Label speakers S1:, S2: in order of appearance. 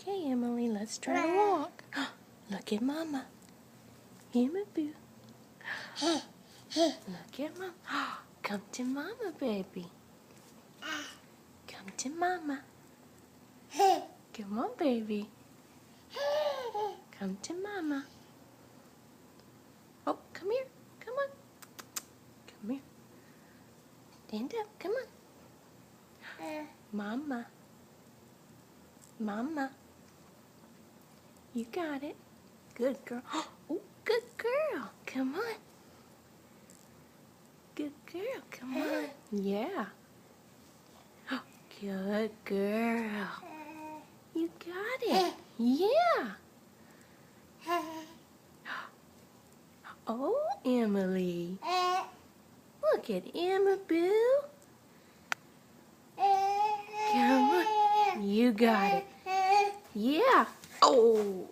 S1: Okay, Emily, let's try to walk. Look at Mama. Emma Boo. Look at Mama. Come to Mama, baby. Come to Mama. Come on, baby. Come to Mama. Oh, come here. Come on. Come here. Stand up. Come on. Mama. Mama. You got it. Good girl. Oh, good girl. Come on. Good girl. Come on. Yeah. Good girl. You got it. Yeah. Oh, Emily. Look at Emma Boo. Come on. You got it. Yeah. Oh.